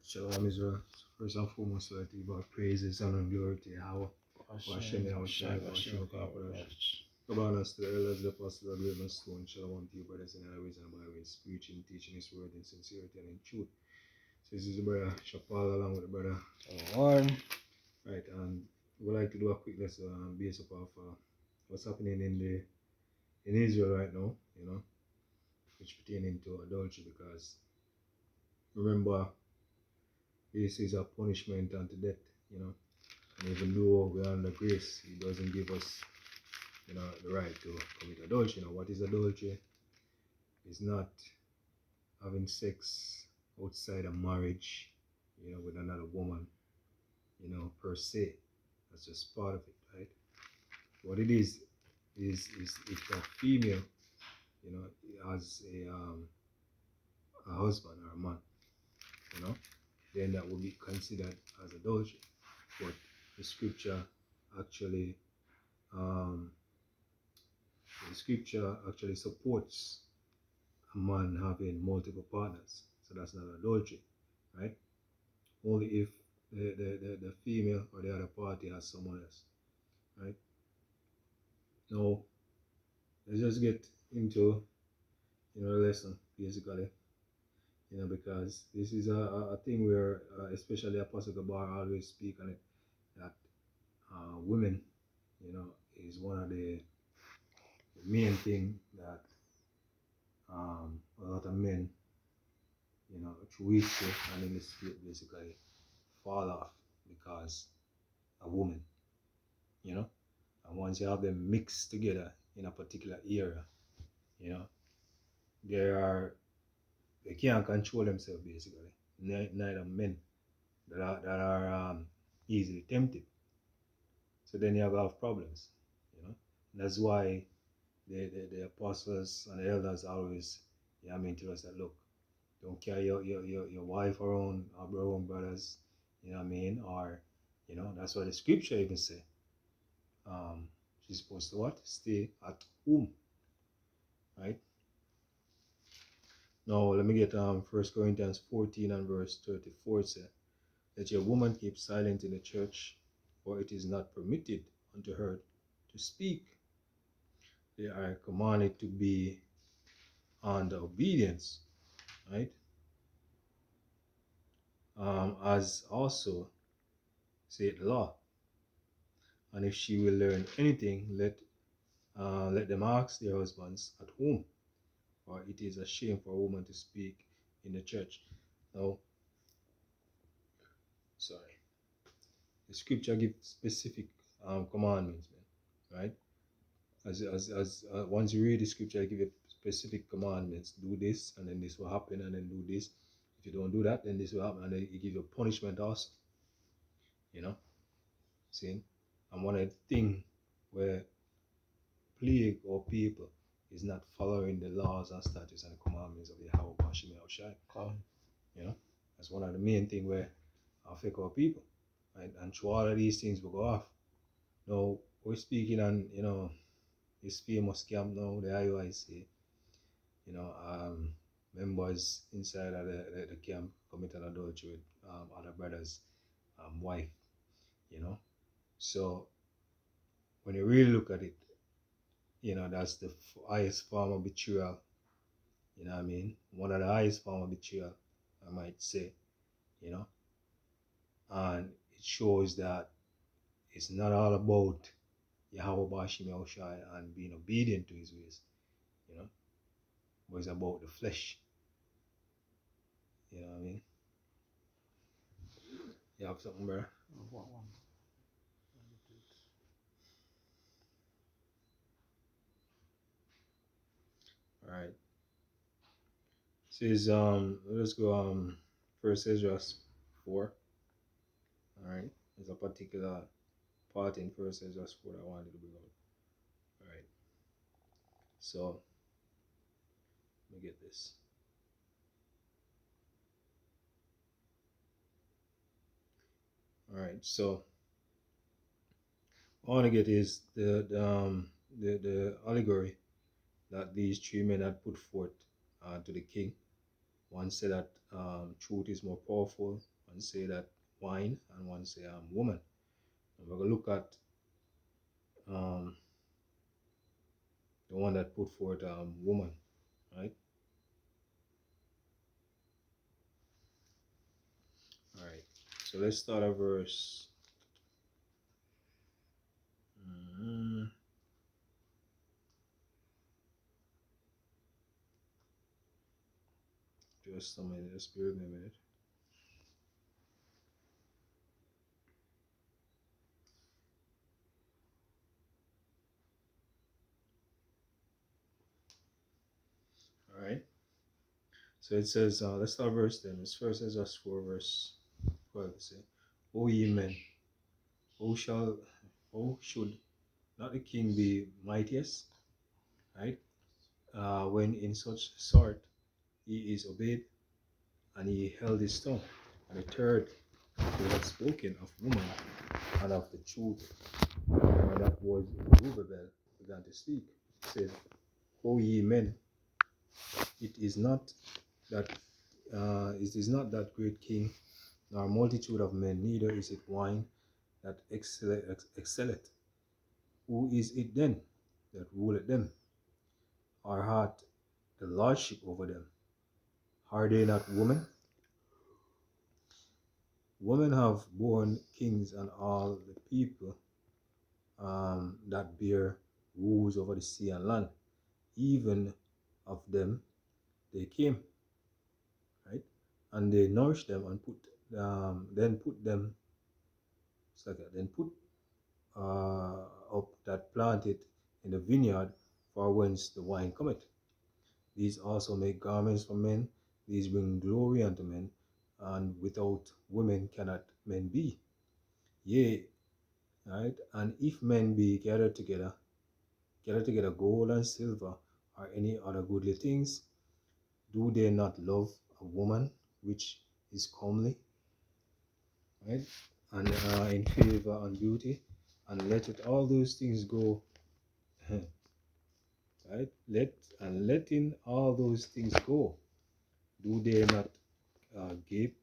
Shalom Israel. First and foremost, let you give praises, honor, and glory to Yahweh. Hashem Yahushai, Hashem Kapadosh. Come us to the elders, the apostles, the great stone. Shalom to you, brothers in our ways and byways, preaching, teaching His word in sincerity and in truth. So this is the brother Shapal along with the brother One. Right, and we'd like to do a quick lesson based off of what's happening in Israel right now, which pertaining to adultery, because remember, this is a punishment unto death, and even though we are under grace, He doesn't give us, the right to commit adultery. What is adultery? It's not having sex outside of marriage, with another woman, per se. That's just part of it, right? What it is if a female, has a husband or a man, then that would be considered as adultery. But the scripture actually supports a man having multiple partners, so that's not adultery, right? Only if the female or the other party has someone else, right? Now let's just get into the lesson basically, because this is a thing where especially Apostle Gabar always speak on it, that women, is one of the main thing that a lot of men, through history and in the spirit basically fall off because a woman, and once you have them mixed together in a particular area, they can't control themselves basically. Neither men that are easily tempted. So then you have problems, That's why the apostles and the elders always tell us that, look, don't carry your wife around or brothers, or that's what the scripture even say. She's supposed to what? Stay at home. Right? Now let me get 1 Corinthians 14 and verse 34 say, let your woman keep silent in the church, for it is not permitted unto her to speak. They are commanded to be under obedience, right? As also said the law. And if she will learn anything, let them ask their husbands at home, for it is a shame for a woman to speak in the church. Now, the scripture gives specific commandments, man, right? As once you read the scripture, it gives you specific commandments. Do this, and then this will happen, and then do this. If you don't do that, then this will happen, and then it gives you punishment also. See? And one of the things where plague or people is not following the laws and statutes and commandments of the Yahweh Hashem Yahushai. That's one of the main things where affect our people. Right? And through all of these things will go off. Now we're speaking on, this famous camp now, the IUIC, members inside of the camp committed adultery with other brothers' wife, So when you really look at it, that's the highest form of betrayal. One of the highest form of betrayal, I might say, and it shows that it's not all about Yahweh Bashim Yahushai and being obedient to his ways, but it's about the flesh. You know what I mean? You have something, bro? Alright. Says let's go First Ezra 4. Alright. There's a particular part in First Ezra 4 that I wanted to bring out. Alright. So let me get this. Alright, so I want to get is the allegory that these three men had put forth to the king, One say that truth is more powerful. One say that wine, and one say woman. And we're gonna look at um, the one that put forth woman, right? All right. So let's start at verse. mm, just a minute. Just bear with me a minute. All right. So it says, let's start verse 10. It's first is us 4 verse 12. It says, O ye men, how shall, how should not the king be mightiest? Right? When in such sort he is obeyed, and he held his tongue. And the third, he had spoken of woman and of the truth, and that was Zerubbabel began to speak. He said, O ye men, it is not that that great king, nor multitude of men, neither is it wine that excelleth. Who is it then that ruleth them, or hath the lordship over them? Are they not women? Women have borne kings and all the people that bear rules over the sea and land. Even of them they came, right? And they nourished them and then put them, it's like that, then put up that planted in the vineyard, for whence the wine cometh. These also make garments for men. These bring glory unto men, and without women cannot men be. Yea, right? And if men be gathered together gold and silver, or any other goodly things, do they not love a woman which is comely, right? And in favor and beauty, and let it all those things go, right? Letting all those things go, do they not gape,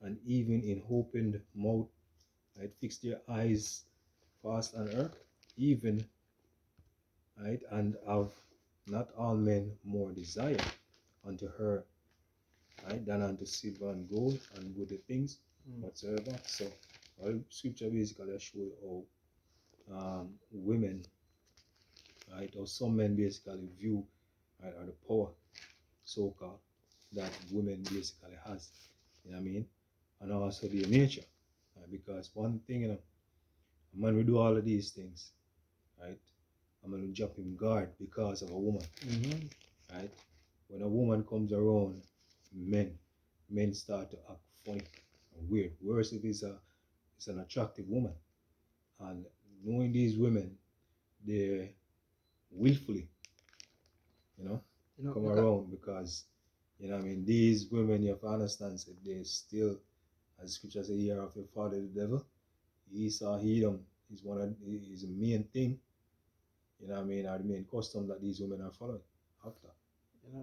and even in opened mouth, right, fix their eyes fast on her, even, right, and have not all men more desire unto her, right, than unto silver and gold and goodly things whatsoever. So all scripture basically show how women, right, or some men basically view, right, or the power, so called, that women basically has, you know what I mean, and also their nature, right? Because one thing, you know, a man will do all of these things, right? A man will jump in guard because of a woman, right? When a woman comes around, men start to act funny and weird. Worse if it's an attractive woman, and knowing these women, they willfully, come around, because you know what I mean, these women, you have to understand, so they still, as scripture says, "Hear of your father the devil." Esau, Edom is a main thing, you know what I mean, are the main custom that these women are following after.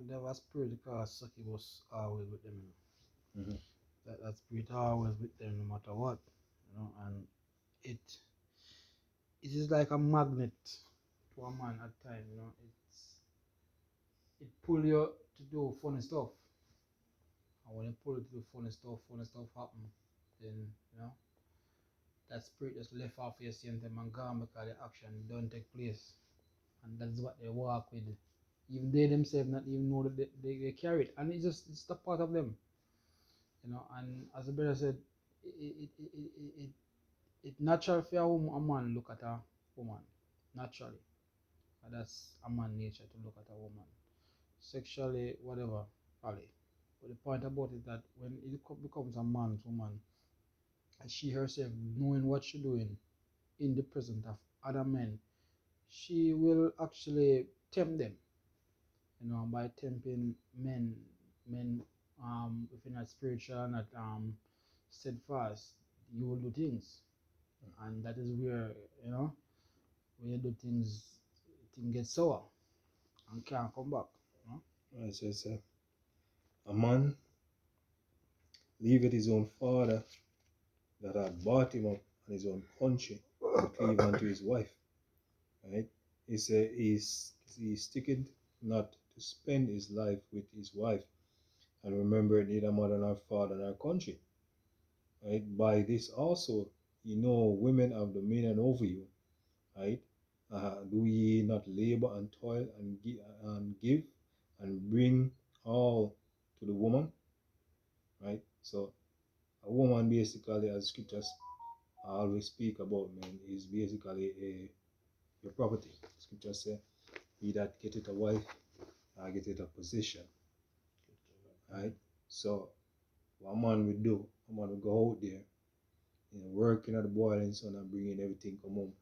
There was spirit because succubus always with them. Mm-hmm. That spirit always with them no matter what. And it is like a magnet to a man at times. It pull you to do funny stuff. And when you pull it to do funny stuff happen, then that spirit just left off your same time and gone because the action don't take place. And that's what they walk with. Even they themselves not even know that they carry it. And it's the part of them. And as the brother said, it natural for a man look at a woman. Naturally. And that's a man nature to look at a woman. Sexually, whatever, probably. But the point about it is that when it becomes a man's woman, and she herself knowing what she's doing in the presence of other men, she will actually tempt them. By tempting men, if you're not spiritual, not steadfast, you will do things, and that is where when you do things get sour and can't come back. Right, so it's A man leaveth his own father that had brought him up and his own country and cleave unto his wife. Right? He said he sticketh not to spend his life with his wife, and remember neither mother nor father nor country. Right? By this also women have dominion over you. Right? Do ye not labor and toil and give and bring all to the woman? Right? So a woman basically, as scriptures always speak about, man, is basically your property. Scriptures say, he that getteth a wife, getteth a position. Right? So what a man will do, a man will go out there, working at the boiling sun and bringing everything come home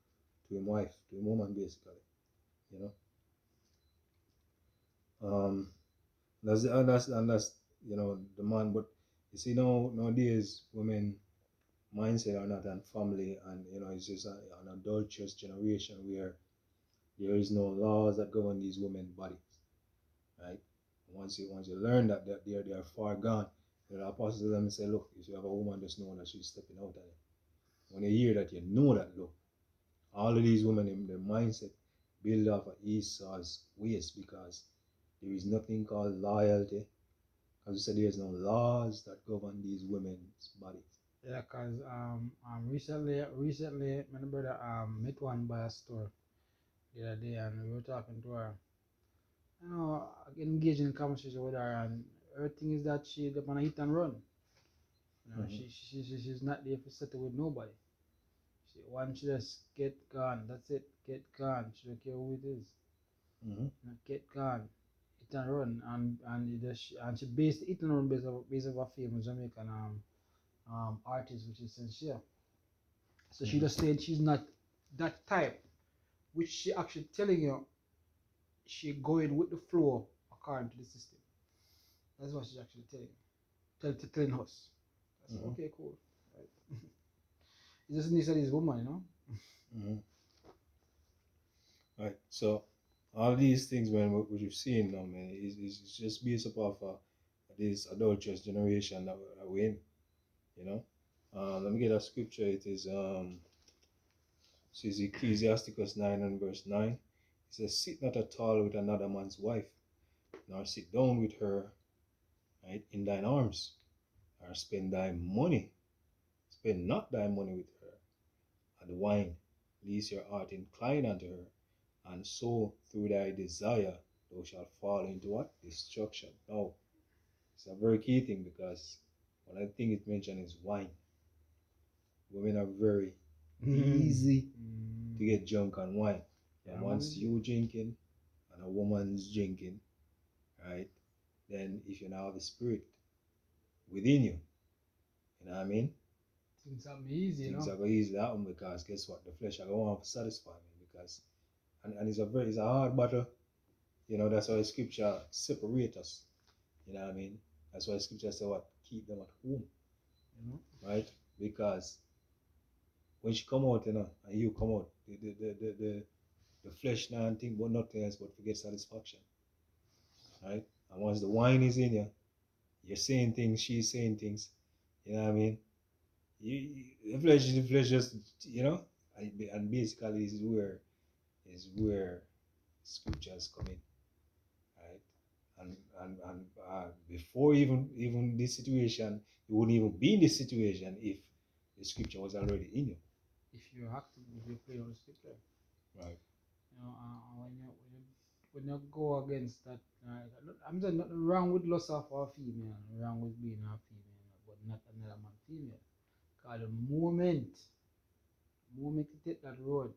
to his wife, to his woman basically. You know? That's the man. But you see nowadays women mindset are not on family, and it's just an adulterous generation where there is no laws that govern these women's bodies, right? Once you learn that they are far gone, the apostles them say, look, if you have a woman, just know that she's stepping out of it. When you hear that, you know that, look, all of these women in their mindset build off of Esau's ways, because there is nothing called loyalty. As you said, there is no laws that govern these women's bodies. Yeah, cause recently my brother met one by a store the other day, and we were talking to her. Engaging in conversation with her, and her thing is that she the man hit and run. She's not there for settle with nobody. Once she just get gone, that's it. Get gone. She don't care who it is. Get gone. Hit and run, and she based it and run based of a famous Jamaican artist, which is sincere. So she just saying she's not that type, which she actually telling you she going with the flow according to the system. That's what she's actually telling us. That's okay, cool. Right. It just needs that this woman, Right. So all these things, man, what you've seen now, man, is just based upon this adulterous generation that we're in. Let me get a scripture. It is says Ecclesiasticus 9 and verse 9. It says, sit not at all with another man's wife, nor sit down with her, right, in thine arms, or spend thy money. Spend not thy money with her at the wine, lest your heart incline unto her, and so through thy desire thou shalt fall into what? Destruction. Now, it's a very key thing, because one of the things it mentioned is wine. Women are very easy to get drunk on wine. And once you drinking and a woman's drinking, right, then if you now have a spirit within you, you know what I mean? Things are easy, Things are going to easily happen, because guess what? The flesh are going to want to satisfy me, because and it's a hard battle. That's why scripture separate us. You know what I mean? That's why scripture say what? Keep them at home. Right? Because when she come out, and you come out, the flesh now and think about nothing else but to get satisfaction. Right? And once the wine is in you, you're saying things, she's saying things. You know what I mean? The flesh just, and basically is where scriptures come in. Right? And before even this situation, you wouldn't even be in this situation if the scripture was already in you. If you're active, if you play on the scripture, right? When you go against that, I'm saying nothing wrong with lust of a female, wrong with being a female, but not another man female. Because the moment you take that road,